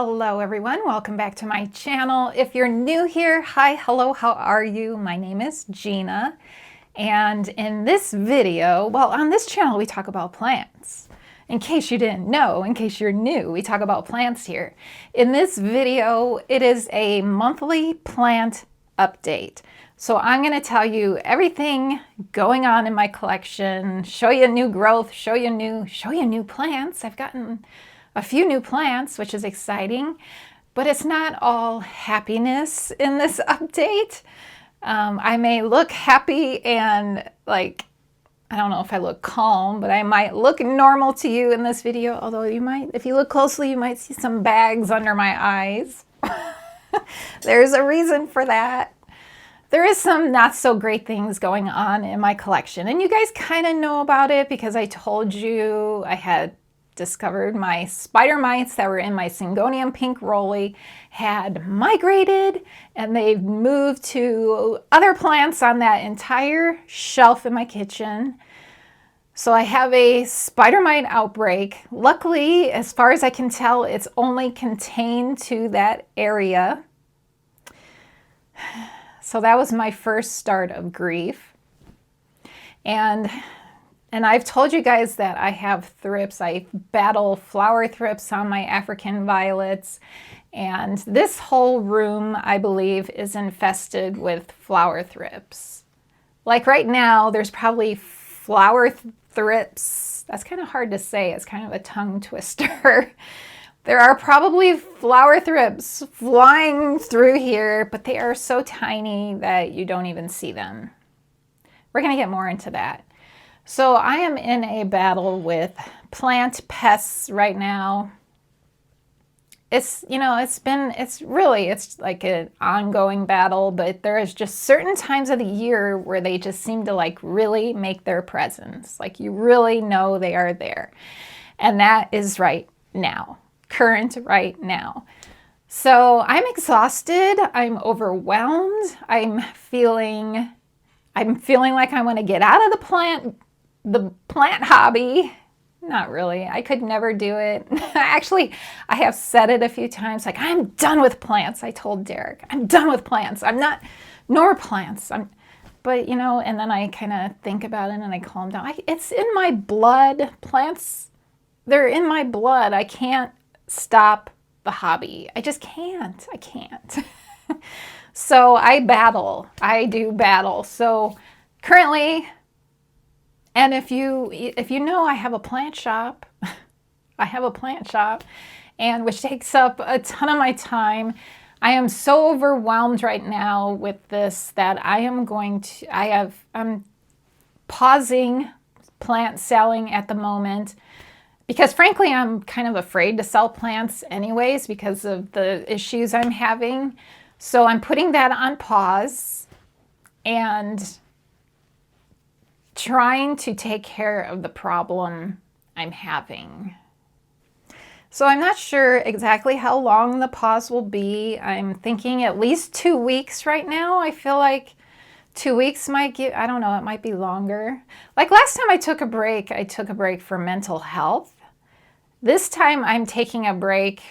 Hello everyone, welcome back to my channel. If you're new here, hi, hello, how are you? My name is Gina, and in this video, well, on this channel we talk about plants. In case you didn't know, in case you're new, we talk about plants here. In this video, it is a monthly plant update. So I'm going to tell you everything going on in my collection, show you new growth, show you new plants. I've gotten a few new plants, which is exciting, but it's not all happiness in this update. I may look happy and I don't know if I look calm, but I might look normal to you in this video, although you might, if you look closely, you might see some bags under my eyes. There's a reason for that. There is some not so great things going on in my collection, and you guys kind of know about it because I told you I had discovered my spider mites that were in my Syngonium pink rollie had migrated, and they've moved to other plants on that entire shelf in my kitchen. So I have a spider mite outbreak. Luckily, as far as I can tell, it's only contained to that area. So that was my first start of grief. And I've told you guys that I have thrips. I battle flower thrips on my African violets. And this whole room, I believe, is infested with flower thrips. Like right now, there's probably flower thrips. That's kind of hard to say. It's kind of a tongue twister. There are probably flower thrips flying through here, but they are so tiny that you don't even see them. We're going to get more into that. So I am in a battle with plant pests right now. It's like an ongoing battle, but there is just certain times of the year where they just seem to really make their presence. Like you really know they are there. And that is right now, current right now. So I'm exhausted, I'm overwhelmed, I'm feeling like I want to get out of the plant hobby. Not really. I could never do it. Actually, I have said it a few times, like, I'm done with plants. I told Derek, I'm done with plants. I'm not, nor plants. But and then I kind of think about it and I calm down. It's in my blood. Plants, they're in my blood. I can't stop the hobby. I just can't. I can't. So I do battle. So currently, and if you know, I have a plant shop. I have a plant shop, and which takes up a ton of my time. I am so overwhelmed right now with this that I'm pausing plant selling at the moment because frankly, I'm kind of afraid to sell plants anyways because of the issues I'm having. So I'm putting that on pause and trying to take care of the problem I'm having. So I'm not sure exactly how long the pause will be. I'm thinking at least 2 weeks right now. I feel like 2 weeks might give, I don't know, it might be longer. Like last time I took a break for mental health. This time I'm taking a break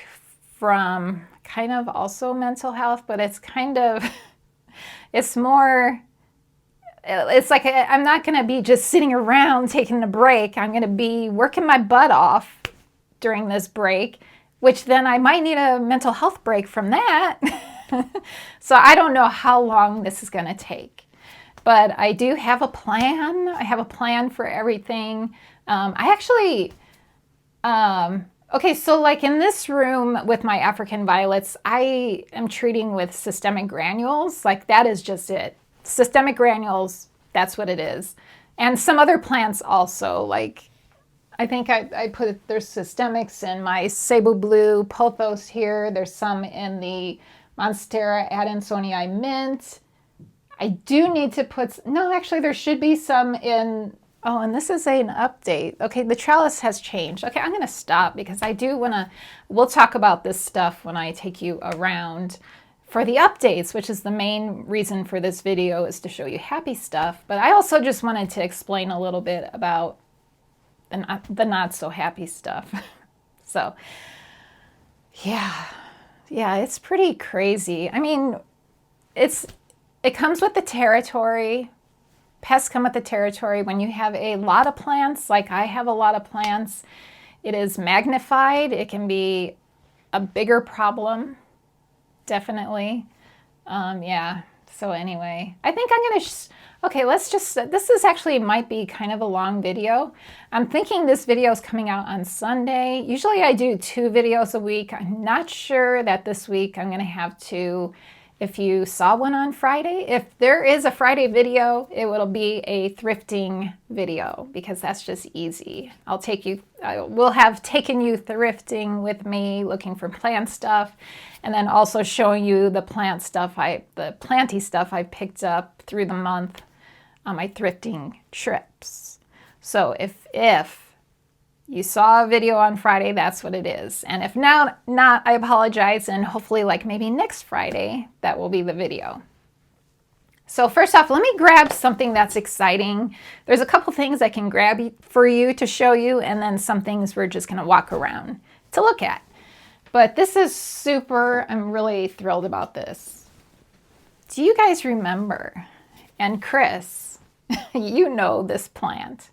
from kind of also mental health, but it's like I'm not going to be just sitting around taking a break. I'm going to be working my butt off during this break, which then I might need a mental health break from that. So I don't know how long this is going to take. But I do have a plan. I have a plan for everything. Okay, so like in this room with my African violets, I am treating with systemic granules. Like that is just it. Systemic granules, that's what it is. And some other plants also, like I think there's systemics in my Cebu Blue pothos here. There's some in the Monstera adansonii mint. I do need to actually there should be some in, oh, and this is an update. Okay, the trellis has changed. Okay, I'm gonna stop because we'll talk about this stuff when I take you around for the updates, which is the main reason for this video, is to show you happy stuff. But I also just wanted to explain a little bit about the not so happy stuff. So yeah, Yeah, it's pretty crazy. I mean, it comes with the territory. Pests come with the territory. When you have a lot of plants, like I have a lot of plants, it is magnified. It can be a bigger problem, definitely. Yeah, so anyway, I think I'm gonna, okay, let's just, this is actually might be kind of a long video. I'm thinking this video is coming out on Sunday. Usually I do 2 videos a week. I'm not sure that this week I'm gonna have to. If you saw one on Friday, if there is a Friday video, it will be a thrifting video because that's just easy. I will have taken you thrifting with me, looking for plant stuff, and then also showing you the plant stuff, the planty stuff I picked up through the month on my thrifting trips. So if you saw a video on Friday, that's what it is. And if not, I apologize, and hopefully like maybe next Friday, that will be the video. So first off, let me grab something that's exciting. There's a couple things I can grab for you to show you, and then some things we're just gonna walk around to look at. But this is super, I'm really thrilled about this. Do you guys remember, and Chris, you know this plant.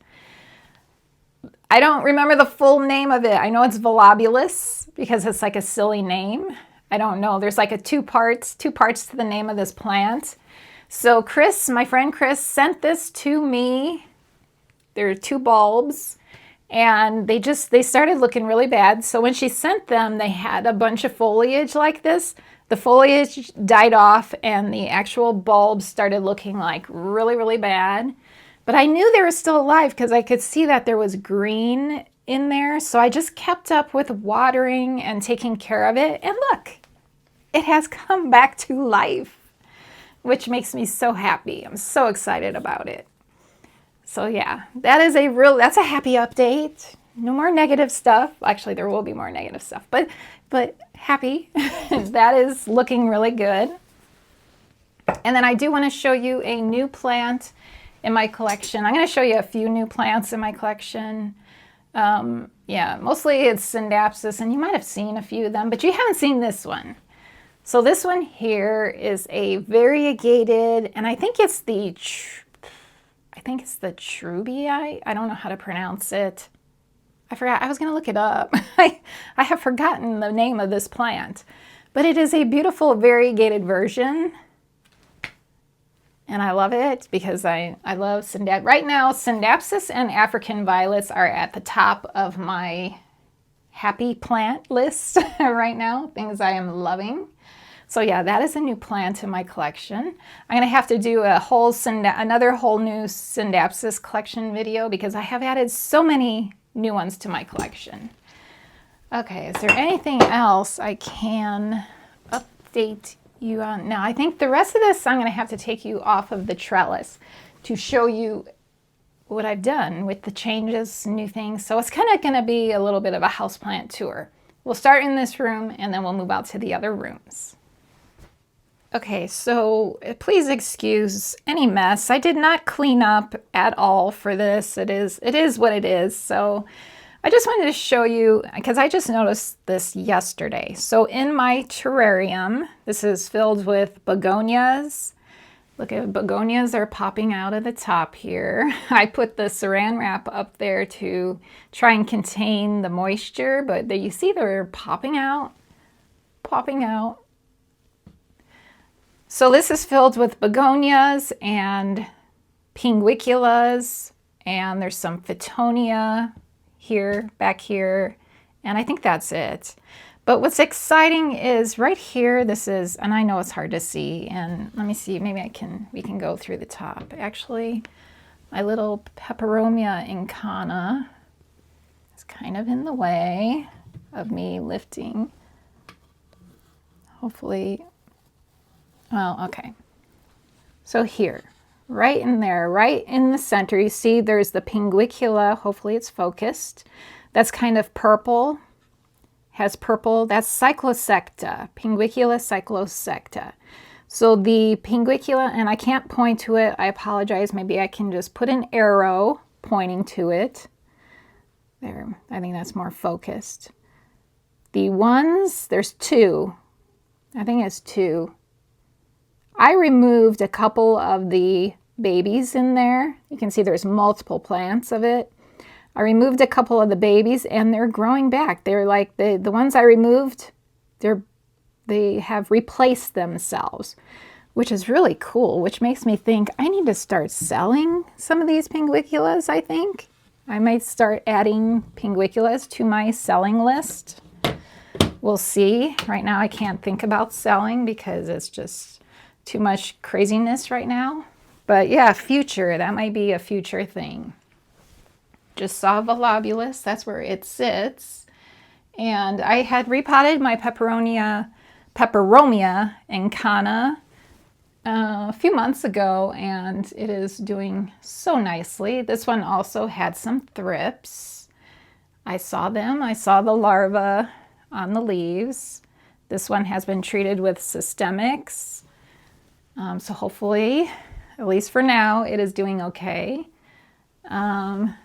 I don't remember the full name of it. I know it's volobulus because it's like a silly name. I don't know. There's like two parts to the name of this plant. So Chris, my friend Chris, sent this to me. There are 2 bulbs and they started looking really bad. So when she sent them, they had a bunch of foliage like this. The foliage died off and the actual bulbs started looking like really, really bad. But I knew they were still alive because I could see that there was green in there. So I just kept up with watering and taking care of it. And look, it has come back to life, which makes me so happy. I'm so excited about it. So yeah, that's a happy update. No more negative stuff. Actually, there will be more negative stuff, but happy. That is looking really good. And then I do want to show you a new plant in my collection. I'm going to show you a few new plants in my collection. Yeah, mostly it's Synapsis, and you might have seen a few of them, but you haven't seen this one. So this one here is a variegated, and I think it's the Trubii. I don't know how to pronounce it. I forgot. I was going to look it up. I have forgotten the name of this plant, but it is a beautiful variegated version. And I love it because I love Synapsis. Right now, Synapsis and African violets are at the top of my happy plant list right now, things I am loving. So yeah, that is a new plant in my collection. I'm gonna have to do another whole new Synapsis collection video because I have added so many new ones to my collection. Okay, is there anything else I can update you on? Now, I think the rest of this, I'm going to have to take you off of the trellis to show you what I've done with the changes, new things. So it's kind of going to be a little bit of a houseplant tour. We'll start in this room and then we'll move out to the other rooms. Okay, so please excuse any mess. I did not clean up at all for this. It is what it is. So I just wanted to show you, because I just noticed this yesterday. So in my terrarium, this is filled with begonias. Look at begonias are popping out of the top here. I put the saran wrap up there to try and contain the moisture, but you see they're popping out. So this is filled with begonias and pinguiculas, and there's some Fittonia here, back here, and I think that's it. But what's exciting is right here, this is, and I know it's hard to see, and let me see, maybe we can go through the top. Actually, my little Peperomia incana is kind of in the way of me lifting. Hopefully, well, okay. So here, right in there, right in the center, you see there's the Pinguicula. Hopefully it's focused. That's kind of purple, has purple. That's Cyclosecta, Pinguicula cyclosecta. So the Pinguicula, and I can't point to it, I apologize. Maybe I can just put an arrow pointing to it. There, I think that's more focused. The ones, there's 2. I think it's 2. I removed a couple of the babies in there. You can see there's multiple plants of it. I removed a couple of the babies and they're growing back. They're like the ones I removed, they have replaced themselves, which is really cool, which makes me think I need to start selling some of these Pinguiculas, I think. I might start adding Pinguiculas to my selling list. We'll see. Right now I can't think about selling because it's just too much craziness right now. But yeah, future, that might be a future thing. Just saw Volobulus, that's where it sits. And I had repotted my Peperomia incana a few months ago, and it is doing so nicely. This one also had some thrips. I saw them. I saw the larva on the leaves. This one has been treated with systemics. So hopefully, at least for now, it is doing okay.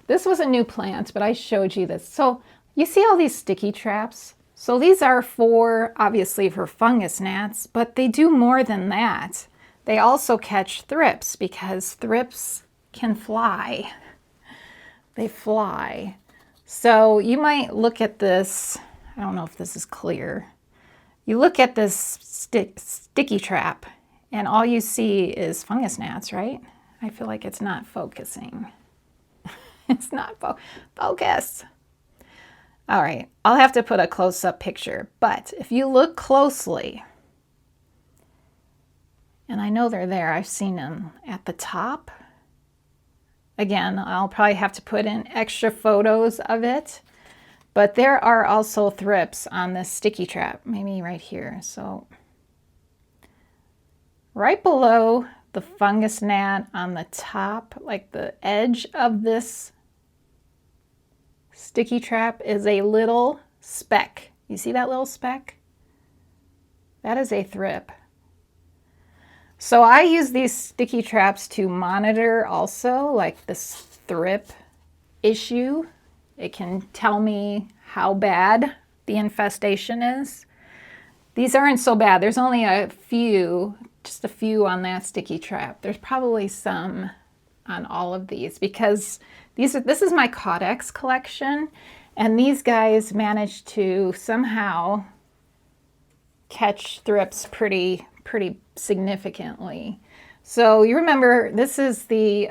This was a new plant, but I showed you this. So you see all these sticky traps? So these are obviously for fungus gnats, but they do more than that. They also catch thrips because thrips can fly. They fly. So you might look at this, I don't know if this is clear. You look at this sticky trap and all you see is fungus gnats, right? I feel like it's not focusing. It's not focus. All right, I'll have to put a close-up picture, but if you look closely, and I know they're there, I've seen them at the top. Again, I'll probably have to put in extra photos of it, but there are also thrips on this sticky trap, maybe right here. So right below the fungus gnat on the top, like the edge of this sticky trap is a little speck. You see that little speck? That is a thrip. So I use these sticky traps to monitor also like this thrip issue. It can tell me how bad the infestation is. These aren't so bad. There's only just a few on that sticky trap. There's probably some on all of these because this is my Codex collection, and these guys managed to somehow catch thrips pretty significantly. So you remember this is the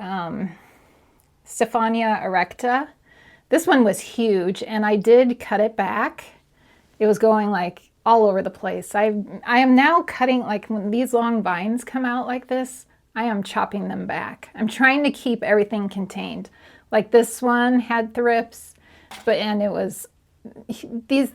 Stephania erecta. This one was huge, and I did cut it back. It was going like all over the place. I am now cutting, like when these long vines come out like this, I am chopping them back. I'm trying to keep everything contained. Like this one had thrips, the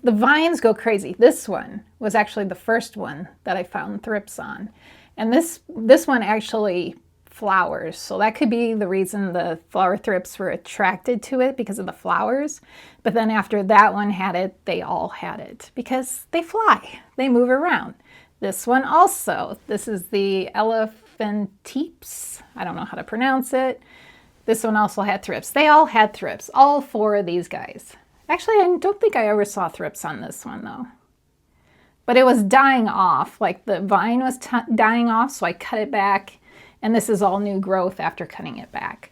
vines go crazy. This one was actually the first one that I found thrips on. And this one actually flowers. So that could be the reason the flower thrips were attracted to it, because of the flowers. But then after that one had it, they all had it because they fly, they move around. This one also, this is the elephantips. I don't know how to pronounce it. This one also had thrips. They all had thrips, all 4 of these guys. Actually, I don't think I ever saw thrips on this one though. But it was dying off, like the vine was dying off, so I cut it back, and this is all new growth after cutting it back.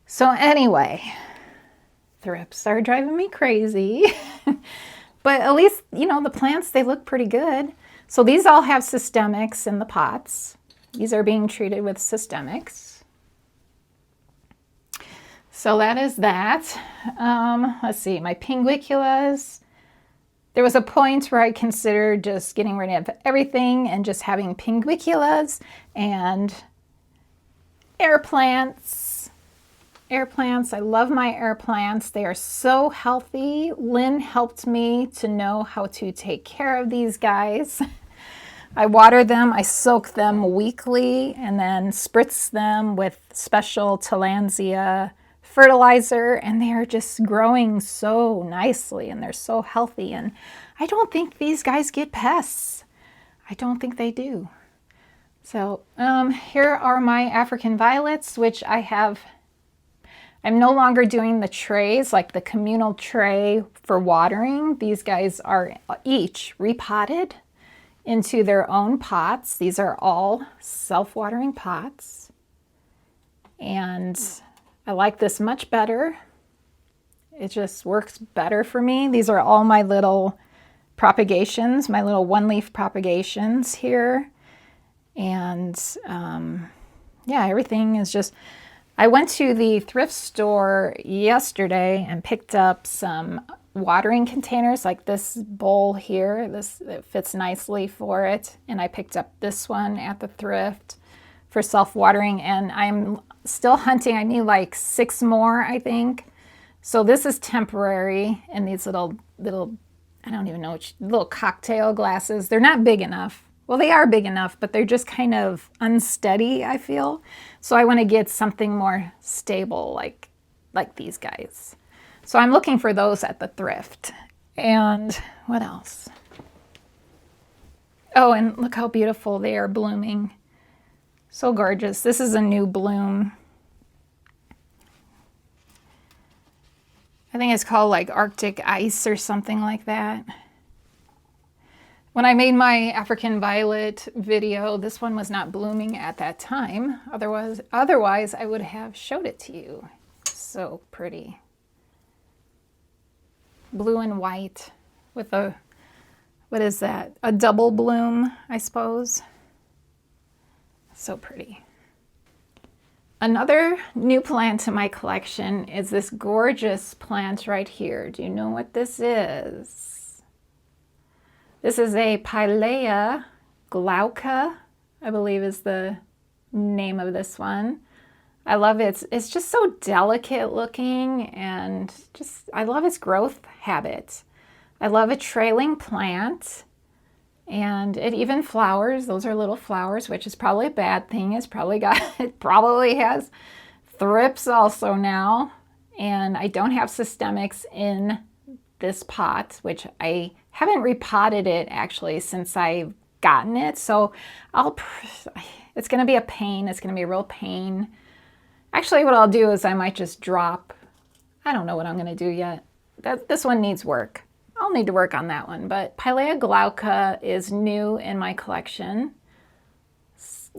So anyway, thrips are driving me crazy. But at least, you know, the plants, they look pretty good. So these all have systemics in the pots. These are being treated with systemics. So that is that. Let's see, my Pinguiculas. There was a point where I considered just getting rid of everything and just having Pinguiculas and air plants. Air plants, I love my air plants. They are so healthy. Lynn helped me to know how to take care of these guys. I water them, I soak them weekly, and then spritz them with special Tillandsia fertilizer, and they are just growing so nicely, and they're so healthy. And I don't think these guys get pests. I don't think they do. So here are my African violets, which I'm no longer doing the trays, like the communal tray for watering. These guys are each repotted into their own pots. These are all self-watering pots. And I like this much better. It just works better for me. These are all my little propagations, my little one-leaf propagations here. And yeah, everything is just... I went to the thrift store yesterday and picked up some watering containers like this bowl here. It fits nicely for it. And I picked up this one at the thrift for self-watering, and I'm still hunting. I need like 6 more, I think. So this is temporary, and these little, I don't even know, little cocktail glasses. They're not big enough. Well, they are big enough, but they're just kind of unsteady, I feel. So I want to get something more stable, like these guys. So I'm looking for those at the thrift. And what else? Oh, and look how beautiful they are blooming. So gorgeous. This is a new bloom. I think it's called like Arctic ice or something like that. When I made my African violet video, this one was not blooming at that time. Otherwise I would have showed it to you. So pretty. Blue and white with a, what is that? A double bloom, I suppose. So pretty. Another new plant in my collection is this gorgeous plant right here. Do you know what this is? This is a Pilea glauca, I believe is the name of this one. I love it. It's just so delicate looking, and just, I love its growth habit. I love a trailing plant, and it even flowers. Those are little flowers, which is probably a bad thing. It probably has thrips also now, and I don't have systemics in this pot, which I haven't repotted it actually since I've gotten it. So it's going to be a pain. It's going to be a real pain. Actually, what I'll do is I might just drop, I don't know what I'm going to do yet. This one needs work. I'll need to work on that one, but Pilea glauca is new in my collection.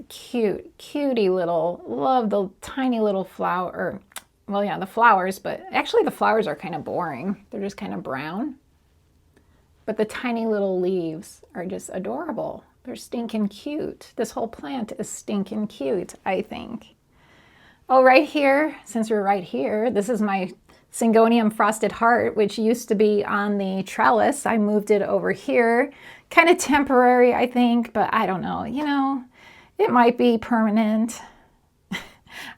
Cute, cutie little, love the tiny little flower, well, yeah, the flowers, but actually the flowers are kind of boring. They're just kind of brown. But the tiny little leaves are just adorable. They're stinking cute. This whole plant is stinking cute, I think. Oh, right here, since we're right here, this is my Syngonium frosted heart, which used to be on the trellis. I moved it over here. Kind of temporary, I think, but I don't know. You know, it might be permanent.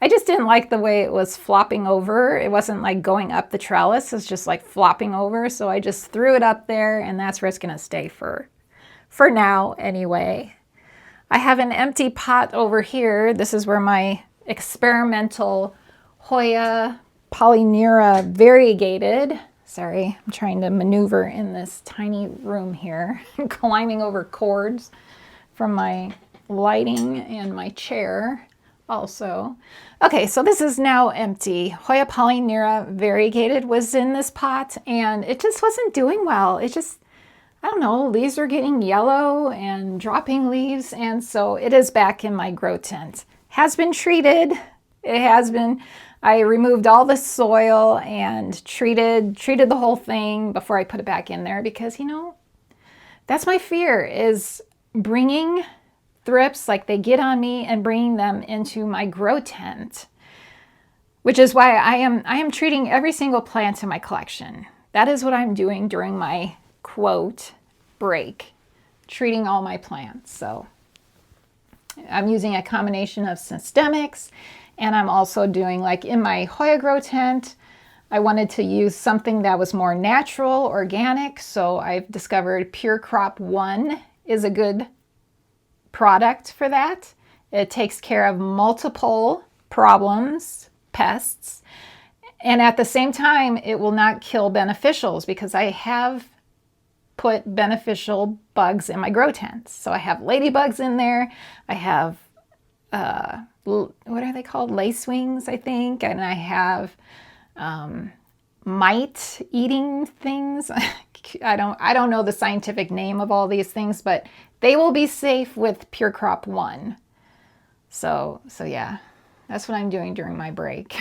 I just didn't like the way it was flopping over. It wasn't like going up the trellis. It's just like flopping over. So I just threw it up there, and that's where it's going to stay for now anyway. I have an empty pot over here. This is where my experimental Hoya Polynera variegated. Sorry, I'm trying to maneuver in this tiny room here. I'm climbing over cords from my lighting and my chair also. Okay, so this is now empty. Hoya Polynera variegated was in this pot, and it just wasn't doing well. It just, I don't know, leaves are getting yellow and dropping leaves, and so it is back in my grow tent. Has been treated. It has been. I removed all the soil and treated the whole thing before I put it back in there, because, you know, that's my fear, is bringing thrips, like they get on me, and bringing them into my grow tent, which is why I am treating every single plant in my collection. That is what I'm doing during my quote break, treating all my plants. So I'm using a combination of systemics, and I'm also doing, like in my Hoya grow tent, I wanted to use something that was more natural, organic. So I've discovered Pure Crop 1 is a good product for that. It takes care of multiple problems, pests, and at the same time, it will not kill beneficials, because I have put beneficial bugs in my grow tent. So I have ladybugs in there. I have, what are they called? Lacewings, I think. And I have mite eating things. I don't know the scientific name of all these things, but they will be safe with Pure Crop 1. So yeah, that's what I'm doing during my break.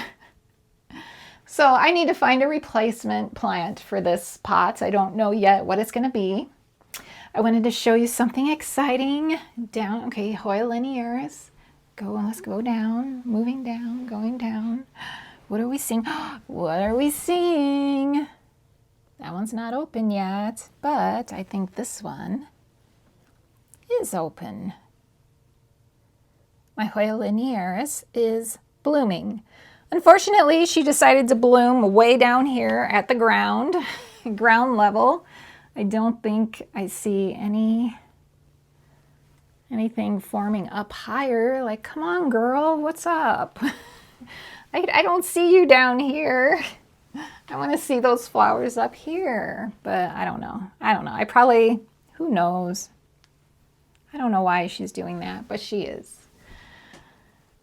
So I need to find a replacement plant for this pot. I don't know yet what it's going to be. I wanted to show you something exciting. Down, okay, Hoya linearis. Let's go down, moving down, going down. What are we seeing? What are we seeing? That one's not open yet, but I think this one is open. My Hoya linearis is blooming. Unfortunately, she decided to bloom way down here at the ground level. I don't think I see anything forming up higher. Like, come on, girl, what's up? I don't see you down here. I want to see those flowers up here, but I don't know. I probably, who knows? I don't know why she's doing that, but she is.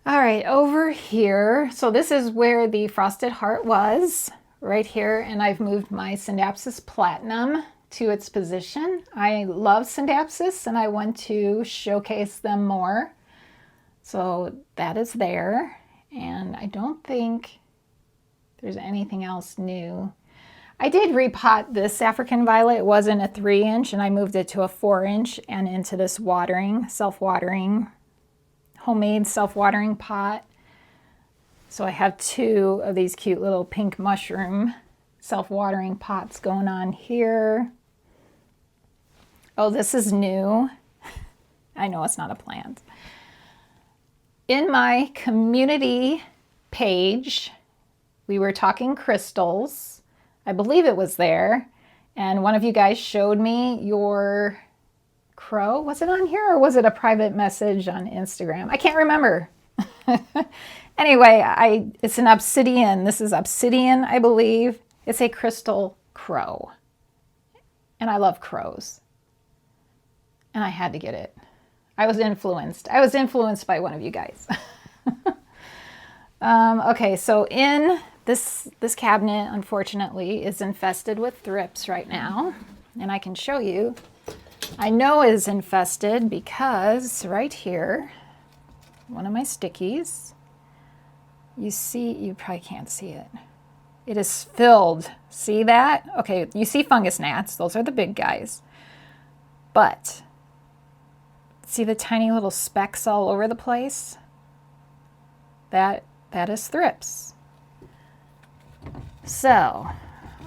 All right, over here. So this is where the frosted heart was, right here, and I've moved my Scindapsus platinum to its position. I love Scindapsus and I want to showcase them more. So that is there, and I don't think there's anything else new. I did repot this African violet. It wasn't a 3-inch, and I moved it to a 4-inch and into this self-watering, homemade self-watering pot. So I have 2 of these cute little pink mushroom self-watering pots going on here. Oh, this is new. I know it's not a plant. In my community page, we were talking crystals. I believe it was there. And one of you guys showed me your crow. Was it on here or was it a private message on Instagram? I can't remember. Anyway, it's an obsidian. This is obsidian, I believe. It's a crystal crow. And I love crows. And I had to get it. I was influenced. I was influenced by one of you guys. Okay, so in this cabinet, unfortunately, is infested with thrips right now. And I can show you. I know it is infested because right here, one of my stickies, you probably can't see it. It is filled. See that? Okay, you see fungus gnats. Those are the big guys. But see the tiny little specks all over the place? That is thrips. So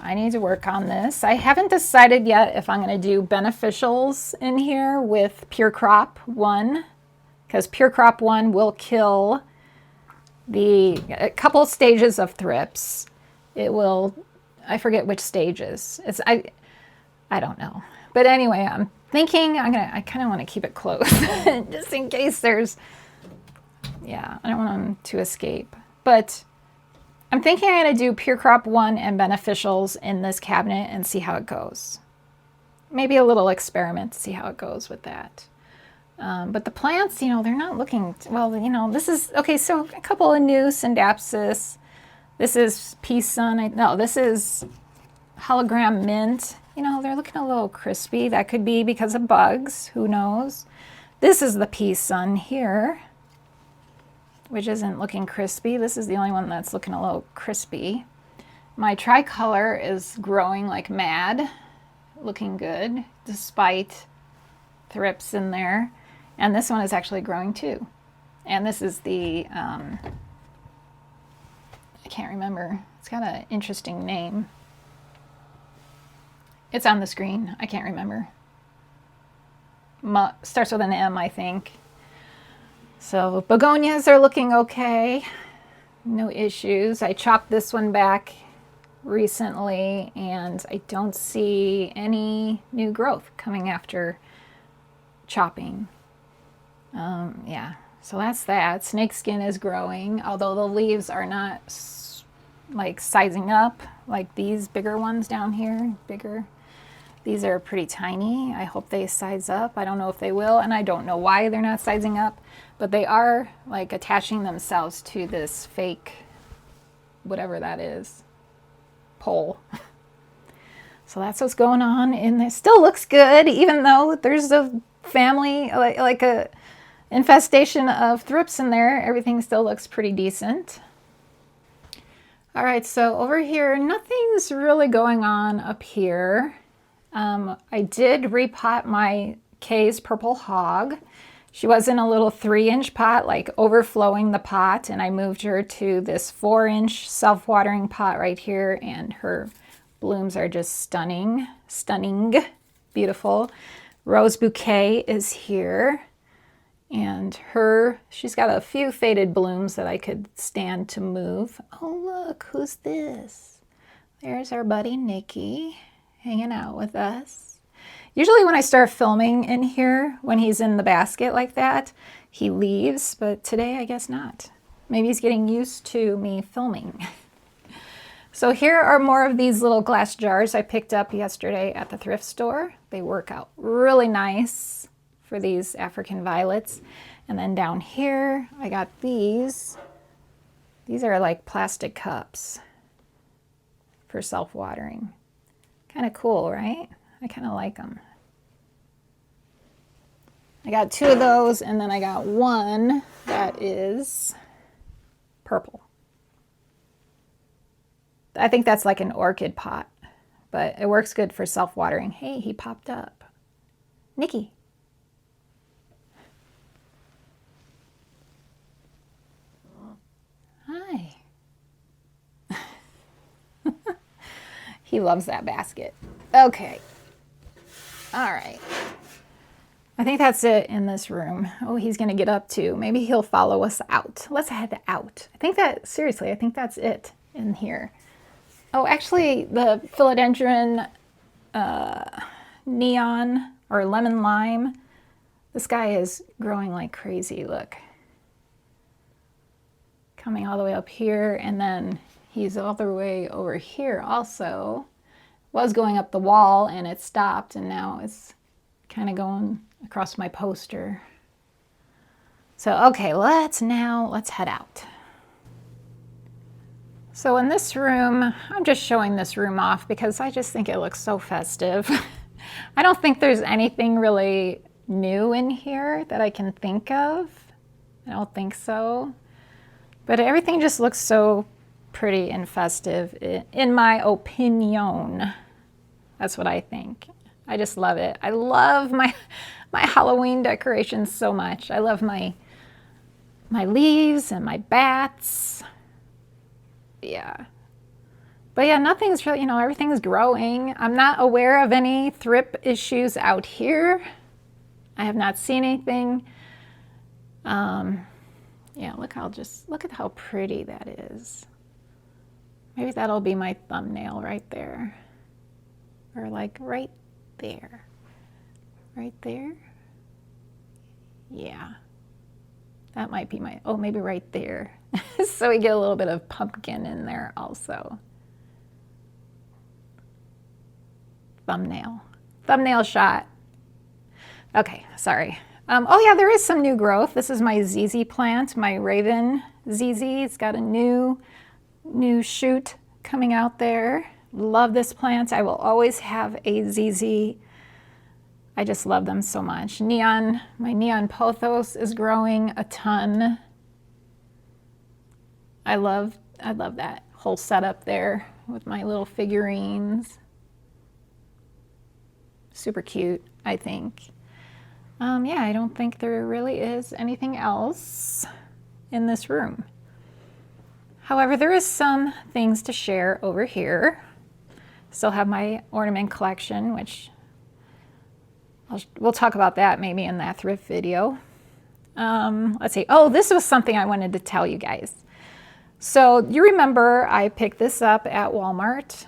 I need to work on this. I haven't decided yet if I'm going to do beneficials in here with Pure Crop 1, because Pure Crop 1 will kill a couple stages of thrips. It will, I forget which stages. I don't know. But anyway, I'm thinking I kind of want to keep it close just in case there's, yeah, I don't want them to escape. But I'm thinking I'm going to do Pure Crop 1 and beneficials in this cabinet and see how it goes. Maybe a little experiment to see how it goes with that. But the plants, they're not looking, well, this is, okay, so a couple of new Scindapsus. This is Peace Sun. No, this is Hologram Mint. They're looking a little crispy. That could be because of bugs. Who knows? This is the Peace Sun here, which isn't looking crispy. This is the only one that's looking a little crispy. My tricolor is growing like mad, looking good, despite thrips in there. And this one is actually growing too. And this is the, I can't remember. It's got an interesting name. It's on the screen. I can't remember. Starts with an M, I think. So begonias are looking okay. No issues. I chopped this one back recently and I don't see any new growth coming after chopping. Yeah, so that's that. Snakeskin is growing, although the leaves are not like sizing up like these bigger ones down here. Bigger. These are pretty tiny. I hope they size up. I don't know if they will, and I don't know why they're not sizing up, but they are like attaching themselves to this fake, whatever that is. pole. So that's what's going on in there. Still looks good, even though there's a family, like a infestation of thrips in there. Everything still looks pretty decent. All right, so over here, nothing's really going on up here. I did repot my Kay's purple hog. She was in a little 3-inch pot, like overflowing the pot, and I moved her to this 4-inch self-watering pot right here, and her blooms are just stunning, beautiful. Rose Bouquet is here, and she's got a few faded blooms that I could stand to move. Oh, look, who's this? There's our buddy Nikki hanging out with us. Usually when I start filming in here, when he's in the basket like that, he leaves, but today I guess not. Maybe he's getting used to me filming. So here are more of these little glass jars I picked up yesterday at the thrift store. They work out really nice for these African violets. And then down here, I got these. These are like plastic cups for self-watering. Kind of cool, right? I kind of like them. I got 2 of those, and then I got 1 that is purple. I think that's like an orchid pot, but it works good for self-watering. Hey, he popped up. Nikki. Hi. He loves that basket. Okay. All right. I think that's it in this room. Oh, he's going to get up too. Maybe he'll follow us out. Let's head out. Seriously, I think that's it in here. Oh, actually, the philodendron neon or lemon lime, this guy is growing like crazy. Look. Coming all the way up here, and then he's all the way over here also. Was going up the wall and it stopped, and now it's kind of going across my poster. So, okay, let's head out. So in this room, I'm just showing this room off because I just think it looks so festive. I don't think there's anything really new in here that I can think of. I don't think so. But everything just looks so pretty and festive, in my opinion. That's what I think. I just love it. I love my Halloween decorations so much. I love my leaves and my bats. Yeah. But yeah, nothing's really, everything's growing. I'm not aware of any thrip issues out here. I have not seen anything. Yeah, look at how pretty that is. Maybe that'll be my thumbnail right there. Or like right there. Right there? Yeah. That might be maybe right there. So we get a little bit of pumpkin in there also. Thumbnail shot. Okay, sorry. Oh yeah, there is some new growth. This is my ZZ plant, my Raven ZZ. It's got a new shoot coming out there. Love this plant. I will always have a ZZ. I just love them so much. My neon pothos is growing a ton. I love that whole setup there with my little figurines. Super cute, I think. Yeah, I don't think there really is anything else in this room. However, there is some things to share over here. Still have my ornament collection, which we'll talk about that maybe in that thrift video. Let's see. Oh, this was something I wanted to tell you guys. So you remember I picked this up at Walmart.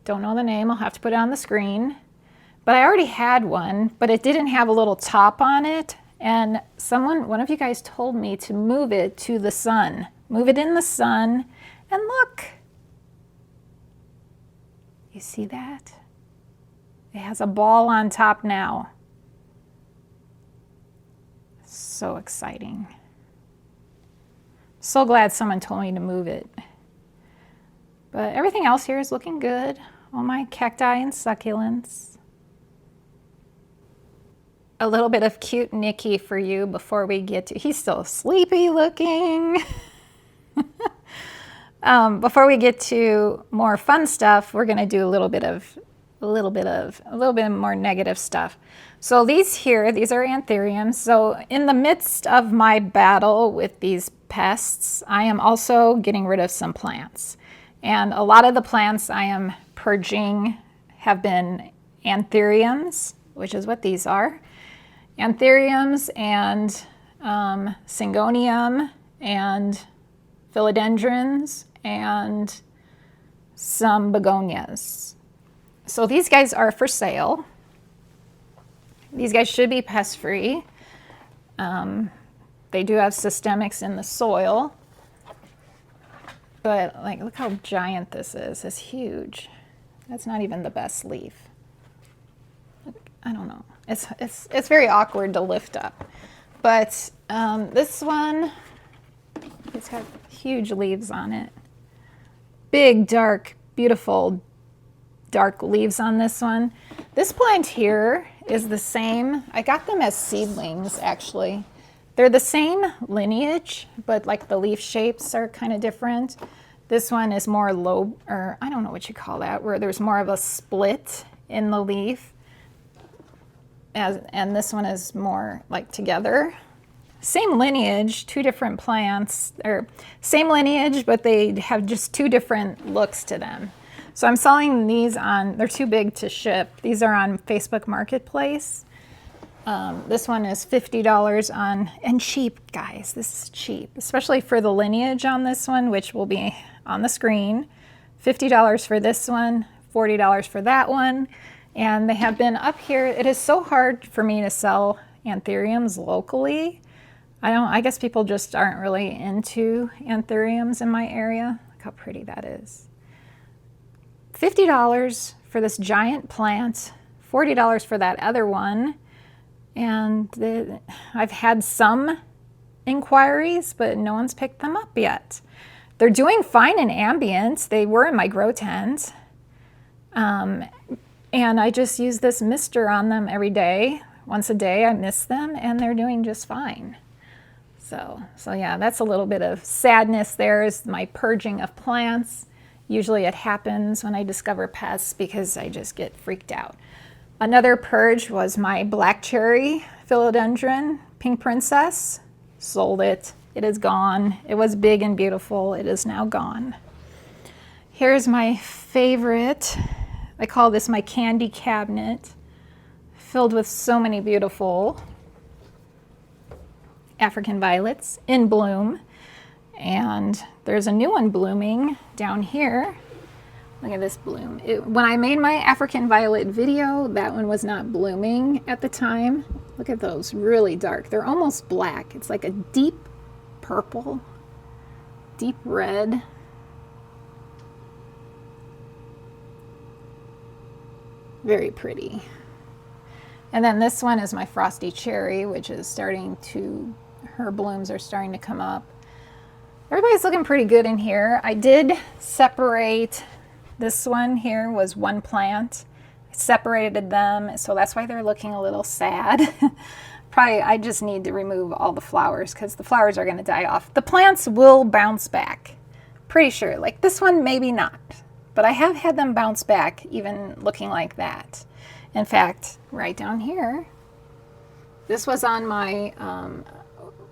Don't know the name. I'll have to put it on the screen. But I already had one, but it didn't have a little top on it. And one of you guys told me to move it to the sun. Move it in the sun. And look. You see that? It has a ball on top now. So exciting. So glad someone told me to move it. But everything else here is looking good. All my cacti and succulents. A little bit of cute Nicky for you before we get to, he's still sleepy looking. Before we get to more fun stuff, we're gonna do a little bit more negative stuff. So these here, these are anthuriums. So in the midst of my battle with these pests, I am also getting rid of some plants. And a lot of the plants I am purging have been anthuriums, which is what these are. Anthuriums and syngonium and philodendrons and some begonias. So these guys are for sale. These guys should be pest free. They do have systemics in the soil. But like, look how giant this is. It's huge. That's not even the best leaf. I don't know. It's very awkward to lift up. But this one, it's got huge leaves on it. Big, dark, beautiful, dark leaves on this one. This plant here is the same. I got them as seedlings, actually. They're the same lineage, but like the leaf shapes are kind of different. This one is more low, or I don't know what you call that, where there's more of a split in the leaf. And this one is more like together. Same lineage, two different plants, or same lineage, but they have just two different looks to them. So I'm selling these on, they're too big to ship. These are on Facebook Marketplace. This one is $50 on, and cheap, guys. This is cheap, especially for the lineage on this one, which will be on the screen. $50 for this one, $40 for that one. And they have been up here. It is so hard for me to sell anthuriums locally. I guess people just aren't really into anthuriums in my area. Look how pretty that is. $50 for this giant plant, $40 for that other one. And I've had some inquiries, but no one's picked them up yet. They're doing fine in ambient. They were in my grow tent. And I just use this mister on them every day. Once a day I mist them and they're doing just fine. So yeah, that's a little bit of sadness there, is my purging of plants. Usually it happens when I discover pests because I just get freaked out. Another purge was my black cherry philodendron, pink princess. Sold it. It is gone. It was big and beautiful. It is now gone. Here's my favorite. I call this my candy cabinet, filled with so many beautiful African violets in bloom. And there's a new one blooming down here. Look at this bloom. When I made my African violet video, that one was not blooming at the time. Look at those, really dark. They're almost black. It's like a deep purple, deep red. Very pretty. And then this one is my frosty cherry, which is starting to, her blooms are starting to come up. Everybody's looking pretty good in here. I did separate, this one here was one plant. I separated them, so that's why they're looking a little sad. Probably I just need to remove all the flowers because the flowers are gonna die off. The plants will bounce back, pretty sure. Like this one, maybe not, but I have had them bounce back even looking like that. In fact, right down here, this was on my,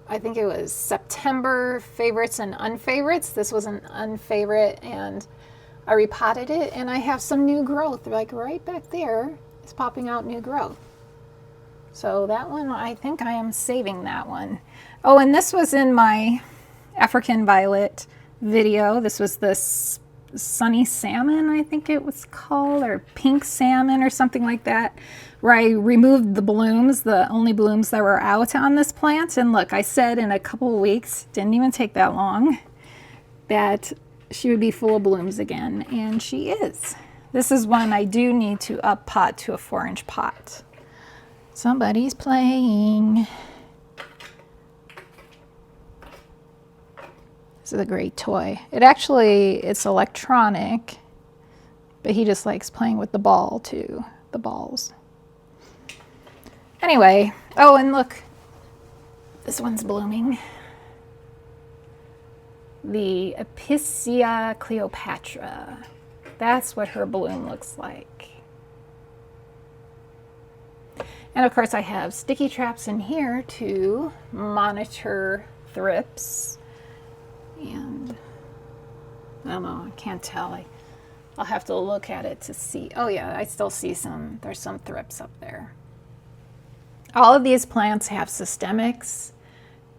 I think it was September favorites and unfavorites. This was an unfavorite and I repotted it and I have some new growth. Like right back there is popping out new growth. So that one, I think I am saving that one. Oh, and this was in my African violet video. This was this sunny salmon, I think it was called, or pink salmon or something like that, where I removed the blooms, the only blooms that were out on this plant. And look, I said in a couple of weeks, didn't even take that long, that she would be full of blooms again, and she is. This is one I do need to up pot to a 4-inch pot. Somebody's playing. This is a great toy. It's electronic, but he just likes playing with the ball too, the balls. Anyway, oh, and look, this one's blooming. The Epicea Cleopatra. That's what her bloom looks like. And of course I have sticky traps in here to monitor thrips. And I don't know, I can't tell. I'll have to look at it to see. Oh yeah, I still see there's some thrips up there. All of these plants have systemics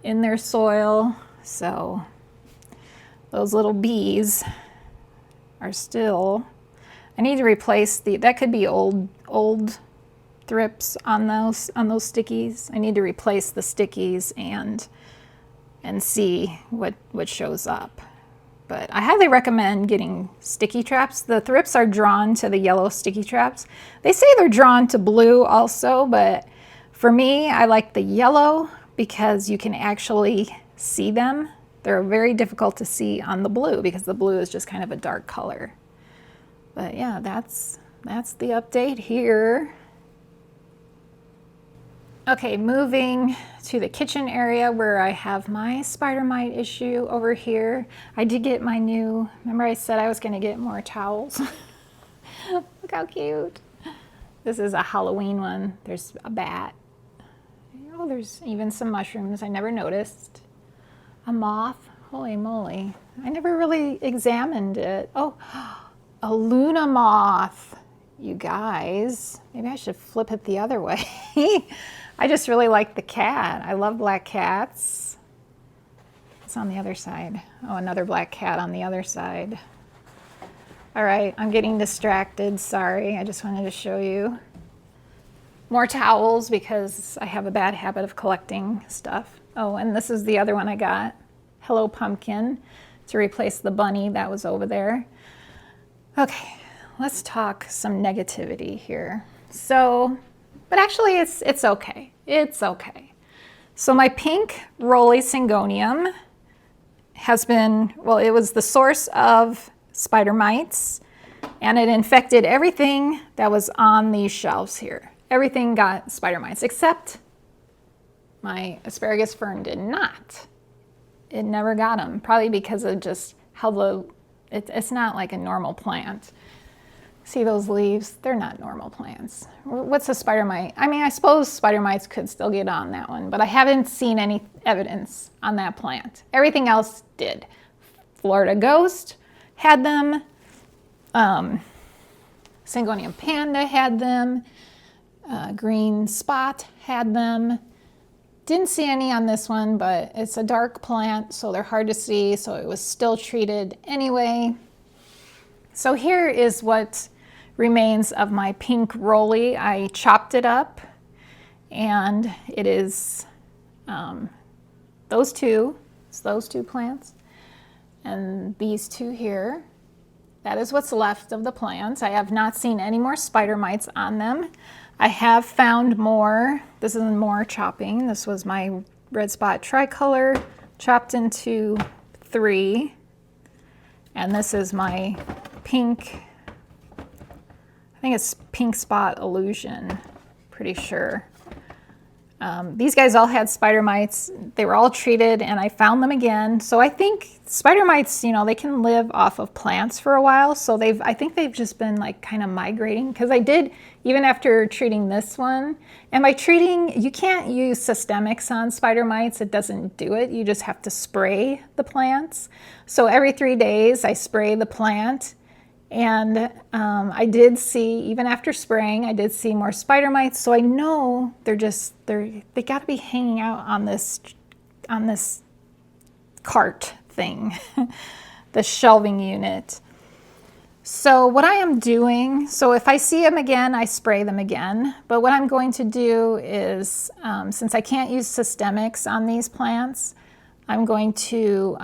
in their soil, so those little bees are still, I need to replace that could be old thrips on those stickies. I need to replace the stickies and see what shows up. But I highly recommend getting sticky traps. The thrips are drawn to the yellow sticky traps. They say they're drawn to blue also, but for me, I like the yellow because you can actually see them. They're very difficult to see on the blue because the blue is just kind of a dark color. But yeah, that's the update here. Okay, moving to the kitchen area where I have my spider mite issue over here. I did get my new, remember I said I was going to get more towels? Look how cute. This is a Halloween one. There's a bat. Oh, there's even some mushrooms I never noticed. A moth. Holy moly. I never really examined it. Oh, a Luna moth. You guys. Maybe I should flip it the other way. I just really like the cat. I love black cats. It's on the other side. Oh, another black cat on the other side. All right, I'm getting distracted. Sorry. I just wanted to show you. More towels because I have a bad habit of collecting stuff. Oh, and this is the other one I got. Hello Pumpkin, to replace the bunny that was over there. Okay, let's talk some negativity here. So, but actually it's okay. It's okay. So my pink Rolly Syngonium has been, well, it was the source of spider mites, and it infected everything that was on these shelves here. Everything got spider mites, except my asparagus fern did not. It never got them, probably because of just how it's not like a normal plant. See those leaves? They're not normal plants. What's a spider mite? I mean, I suppose spider mites could still get on that one, but I haven't seen any evidence on that plant. Everything else did. Florida Ghost had them. Syngonium Panda had them. Green Spot had them. Didn't see any on this one, but it's a dark plant, so they're hard to see, so it was still treated anyway. So here is what remains of my pink Rolly. I chopped it up, and it is those two. It's those two plants and these two here. That is what's left of the plants. I have not seen any more spider mites on them. I have found more. This is more chopping. This was my red spot tricolor chopped into 3. And this is my pink, I think it's pink spot illusion, pretty sure. These guys all had spider mites. They were all treated and I found them again. So I think spider mites, you know, they can live off of plants for a while. So I think they've just been like kind of migrating, because I did, even after treating this one, and by treating, you can't use systemics on spider mites. It doesn't do it. You just have to spray the plants. So every 3 days I spray the plant. And I did see, even after spraying, I did see more spider mites. So I know they got to be hanging out on this cart thing, the shelving unit. So what I am doing, so if I see them again, I spray them again. But what I'm going to do is, since I can't use systemics on these plants, I'm going to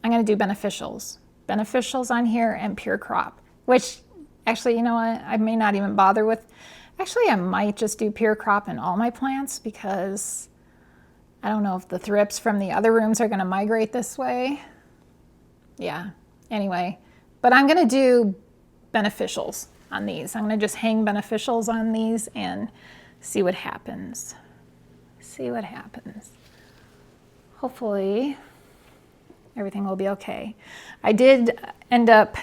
do beneficials. Beneficials on here and pure crop, which actually, you know what, I may not even bother with. Actually, I might just do pure crop in all my plants, because I don't know if the thrips from the other rooms are going to migrate this way. yeah, anyway. But I'm gonna do beneficials on these. I'm gonna just hang beneficials on these and see what happens. See what happens. Hopefully everything will be okay. I did end up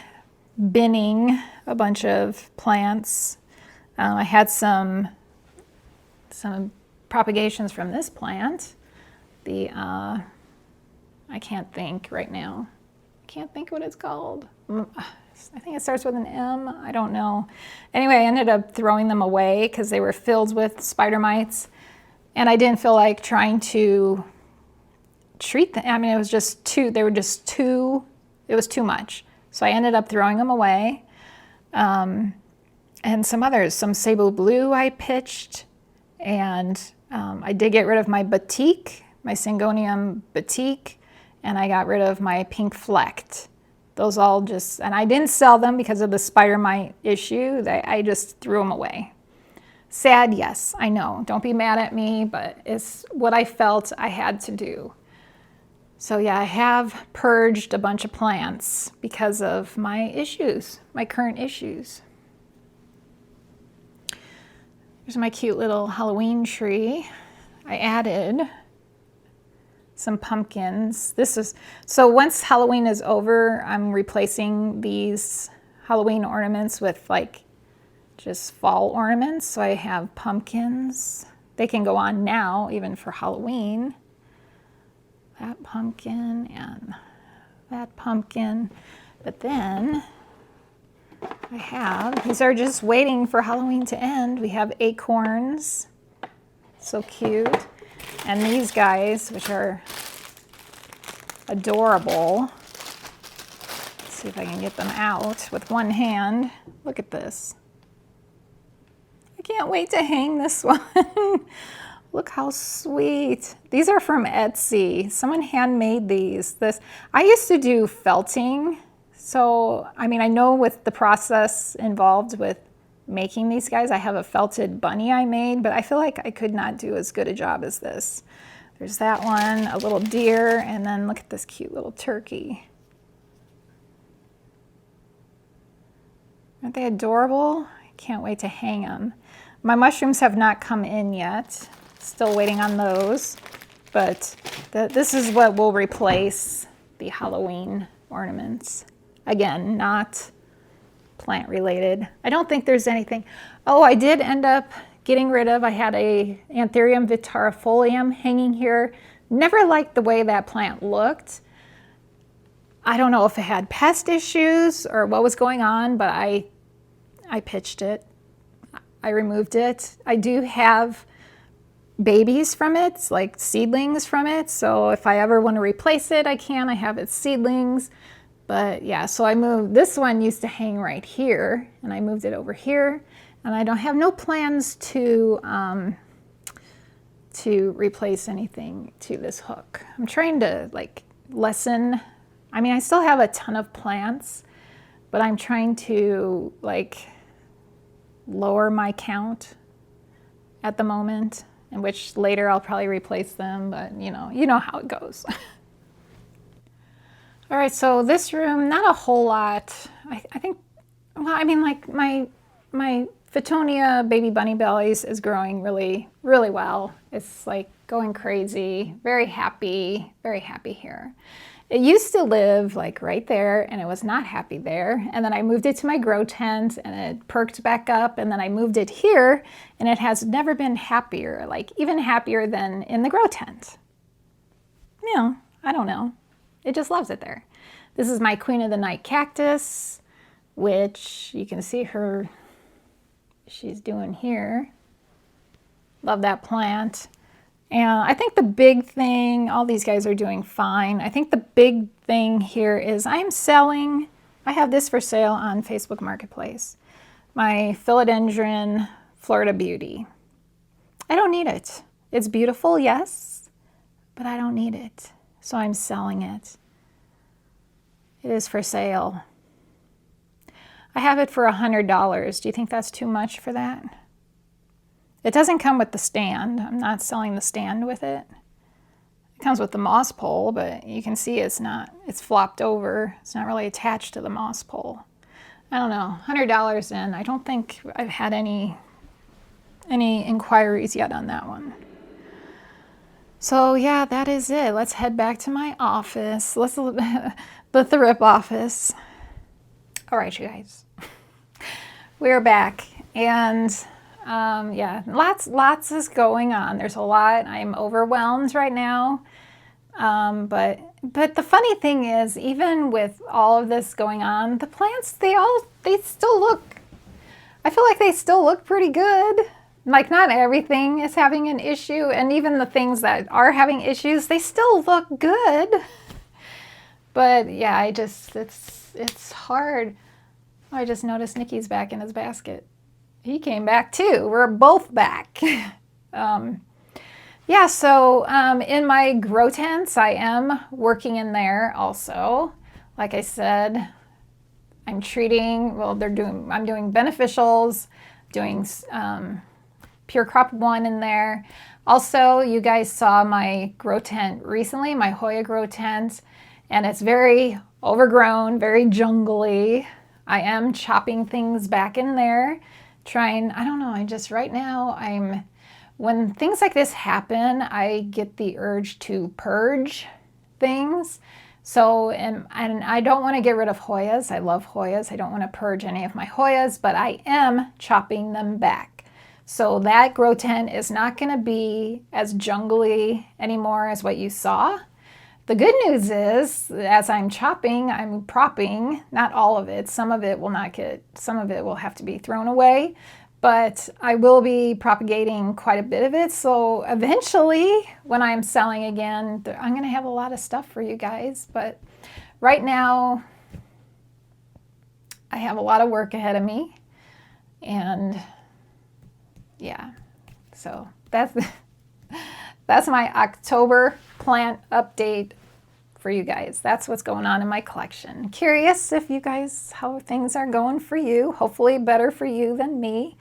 binning a bunch of plants. I had some propagations from this plant. I can't think right now. I can't think what it's called. I think it starts with an M. I don't know. Anyway, I ended up throwing them away because they were filled with spider mites. And I didn't feel like trying to treat them. I mean, it was just too, they were just too, it was too much. So I ended up throwing them away. And some others, some Cebu Blue I pitched. And I did get rid of my batik, my Syngonium batik. And I got rid of my pink flecked. Those all just, and I didn't sell them because of the spider mite issue. I just threw them away. Sad, yes, I know. Don't be mad at me, but it's what I felt I had to do. So yeah, I have purged a bunch of plants because of my issues, my current issues. Here's my cute little Halloween tree. I added some pumpkins. So once Halloween is over, I'm replacing these Halloween ornaments with like just fall ornaments. So I have pumpkins. They can go on now, even for Halloween. That pumpkin and that pumpkin. But then I have, these are just waiting for Halloween to end. We have acorns. So cute. And these guys, which are adorable. Let's see if I can get them out with one hand. Look at this. I can't wait to hang this one. Look how sweet. These are from Etsy. Someone handmade these. I used to do felting. So, I mean, I know with the process involved with making these guys, I have a felted bunny I made, but I feel like I could not do as good a job as this. There's that one, a little deer, and then look at this cute little turkey. Aren't they adorable? I can't wait to hang them. My mushrooms have not come in yet. Still waiting on those, but this is what will replace the Halloween ornaments. Again, not plant related. I don't think there's anything. Oh, I did end up getting rid of, I had a Anthurium vitarifolium hanging here. Never liked the way that plant looked. I don't know if it had pest issues or what was going on, but I pitched it. I removed it. I do have babies from it, like seedlings from it. So if I ever want to replace it, I can. I have its seedlings. But yeah, so I moved, this one used to hang right here, and I moved it over here. And I don't have no plans to replace anything to this hook. I'm trying to like lessen, I mean, I still have a ton of plants, but I'm trying to like lower my count at the moment, in which later I'll probably replace them, but you know how it goes. All right, so this room, not a whole lot. I think, well, I mean, like my Fittonia baby bunny bellies is growing really, really well. It's like going crazy, very happy here. It used to live like right there, and it was not happy there. And then I moved it to my grow tent, and it perked back up, and then I moved it here, and it has never been happier, like even happier than in the grow tent. You know, I don't know. It just loves it there. This is my Queen of the Night cactus, which you can see her, she's doing here. Love that plant. And I think the big thing, all these guys are doing fine. I think the big thing here is I'm selling, I have this for sale on Facebook Marketplace. My Philodendron Florida Beauty. I don't need it. It's beautiful, yes, but I don't need it. So I'm selling it. It is for sale. I have it for $100. Do you think that's too much for that? It doesn't come with the stand. I'm not selling the stand with it. It comes with the moss pole, but you can see it's flopped over. It's not really attached to the moss pole. I don't know, $100 in. I don't think I've had any inquiries yet on that one. So yeah, that is it. Let's head back to my office. The thrip office. All right, you guys. We're back, and yeah, lots is going on. There's a lot. I'm overwhelmed right now. But the funny thing is, even with all of this going on, the plants, they still look, I feel like they still look pretty good. Like, not everything is having an issue, and even the things that are having issues, they still look good. But yeah, it's hard. I just noticed Nikki's back in his basket. He came back too. We're both back. Yeah, so in my grow tents, I am working in there also. Like I said, I'm treating, well, I'm doing beneficials, doing Pure Crop 1 in there. Also, you guys saw my grow tent recently, my Hoya grow tent, and it's very overgrown, very jungly. I am chopping things back in there, trying, I don't know, right now, when things like this happen, I get the urge to purge things. So, and I don't want to get rid of Hoyas. I love Hoyas. I don't want to purge any of my Hoyas, but I am chopping them back. So that grow tent is not going to be as jungly anymore as what you saw. The good news is, as I'm chopping, I'm propping, not all of it. Some of it will have to be thrown away, but I will be propagating quite a bit of it. So eventually, when I'm selling again, I'm going to have a lot of stuff for you guys. But right now, I have a lot of work ahead of me. And yeah, so that's my October plant update for you guys. That's what's going on in my collection. Curious if you guys, how things are going for you. Hopefully better for you than me.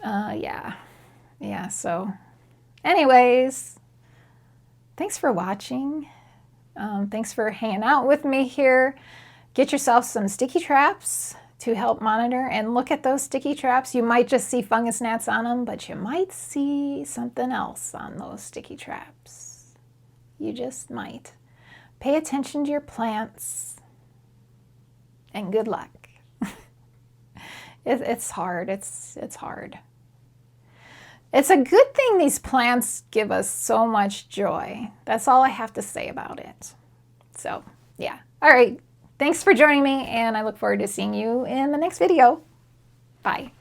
Yeah, so anyways, thanks for watching. Thanks for hanging out with me here. Get yourself some sticky traps to help monitor and look at those sticky traps. You might just see fungus gnats on them, but you might see something else on those sticky traps. You just might. Pay attention to your plants, and good luck. It's hard. It's hard. It's a good thing these plants give us so much joy. That's all I have to say about it. So, yeah. All right. Thanks for joining me, and I look forward to seeing you in the next video. Bye.